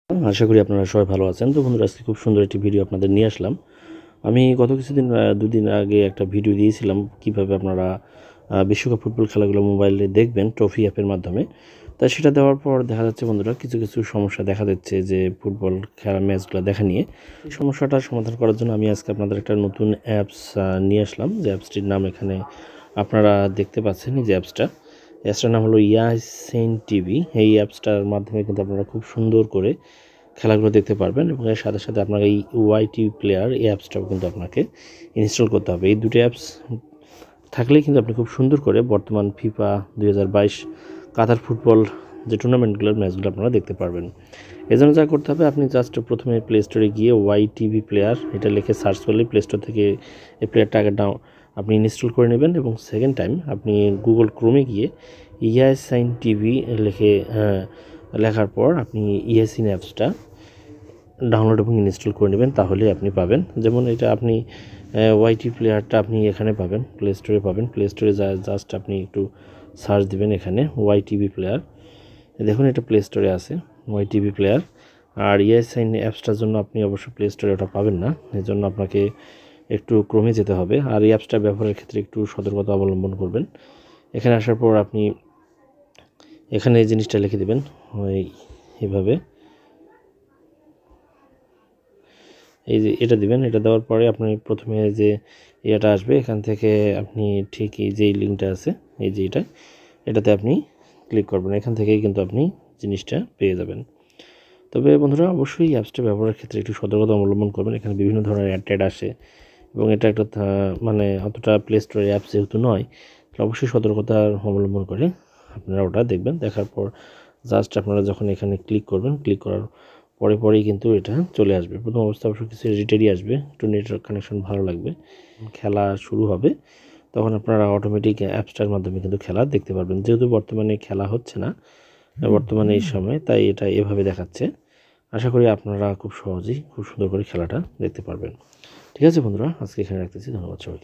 আশা করি আপনারা সবাই ভালো আছেন। তো বন্ধুরা, আজকে খুব সুন্দর একটি ভিডিও আপনাদের নিয়ে আসলাম। আমি গত কিছুদিন ২ দিন আগে একটা ভিডিও দিয়েছিলাম কিভাবে আপনারা বিশ্বকাপ ফুটবল খেলাগুলো মোবাইলে দেখবেন ট্রফি অ্যাপের মাধ্যমে। তা সেটা দেওয়ার পর দেখা যাচ্ছে বন্ধুরা কিছু সমস্যা দেখা দিচ্ছে যে ফুটবল খেলার ম্যাচগুলো দেখা নিয়ে। এই সমস্যাটার সমাধান করার জন্য আমি আজকে আপনাদের একটা নতুন অ্যাপস নিয়ে আসলাম, যে অ্যাপসটির নাম এখানে আপনারা দেখতে পাচ্ছেন। এই যে অ্যাপসটার নাম হলো ইয়াসিন টিভি। এই অ্যাপসটার মাধ্যমে কিন্তু আপনারা খুব সুন্দর করে খেলাগুলো দেখতে পারবেন, এবং এর সাথে সাথে আপনার এই ওয়াইটিভি প্লেয়ার এই অ্যাপসটাও কিন্তু আপনাকে ইনস্টল করতে হবে। এই দুটো অ্যাপস থাকলেই কিন্তু আপনি খুব সুন্দর করে বর্তমান ফিফা 2022 কাতার ফুটবল যে টুর্নামেন্টগুলোর ম্যাচগুলো আপনারা দেখতে পারবেন। এজন্য যা করতে হবে, আপনি জাস্ট প্রথমে প্লে স্টোরে গিয়ে ওয়াইটিভি প্লেয়ার এটা লিখে সার্চ করলে প্লে স্টোর থেকে এই প্লেয়ারটা আগে আপনি ইনস্টল করে নেবেন, এবং সেকেন্ড টাইম আপনি গুগল ক্রোমে গিয়ে ইয়াসিন টিভি লেখার পর আপনি ইয়াসিন অ্যাপসটা ডাউনলোড এবং ইনস্টল করে নেবেন, তাহলে আপনি পাবেন। যেমন এটা আপনি ওয়াইটি প্লেয়ারটা আপনি এখানে পাবেন, প্লে স্টোরে পাবেন। প্লে স্টোরে জাস্ট আপনি একটু সার্চ দিবেন এখানে ওয়াইটিভি প্লেয়ার। দেখুন এটা প্লে স্টোরে আছে ওয়াইটিভি প্লেয়ার। আর ইয়াসিন অ্যাপসটার জন্য আপনি অবশ্যই প্লে স্টোরে ওটা পাবেন না, এর জন্য আপনাকে একটু ক্রমে যেতে হবে। আর এই অ্যাপসটা ব্যবহারের ক্ষেত্রে একটু সতর্কতা অবলম্বন করবেন। এখানে আসার পর আপনি এখানে এই জিনিসটা লিখে দেবেন এইভাবে, এই যে এটা দিবেন। এটা দেওয়ার পরে আপনি প্রথমে যে ইয়েটা আসবে এখান থেকে আপনি ঠিক এই যে লিঙ্কটা আছে, এই যে এটাতে আপনি ক্লিক করবেন। এখান থেকেই কিন্তু আপনি জিনিসটা পেয়ে যাবেন। তবে বন্ধুরা, অবশ্যই অ্যাপসটা ব্যবহারের ক্ষেত্রে একটু সতর্কতা অবলম্বন করবেন। এখানে বিভিন্ন ধরনের অ্যাড আসে, এবং এটা একটা মানে অতটা প্লে স্টোরের অ্যাপস যেহেতু নয়, অবশ্যই সতর্কতা অবলম্বন করে আপনারা ওটা দেখবেন। দেখার পর জাস্ট আপনারা যখন এখানে ক্লিক করবেন, ক্লিক করার পরেই কিন্তু এটা চলে আসবে। প্রথম অবস্থা অবশ্য কিছু এডিটেরই আসবে, একটু নেটওয়ার্ক কানেকশন ভালো লাগবে। খেলা শুরু হবে তখন আপনারা অটোমেটিক অ্যাপসটার মাধ্যমে কিন্তু খেলা দেখতে পারবেন। যেহেতু বর্তমানে খেলা হচ্ছে না বর্তমানে এই সময়, তাই এটা এভাবে দেখাচ্ছে। আশা করি আপনারা খুব সহজেই খুব সুন্দর করে খেলাটা দেখতে পারবেন। ঠিক আছে বন্ধুরা, আজকে এখানে রাখতেছি। ধন্যবাদ সবাইকে।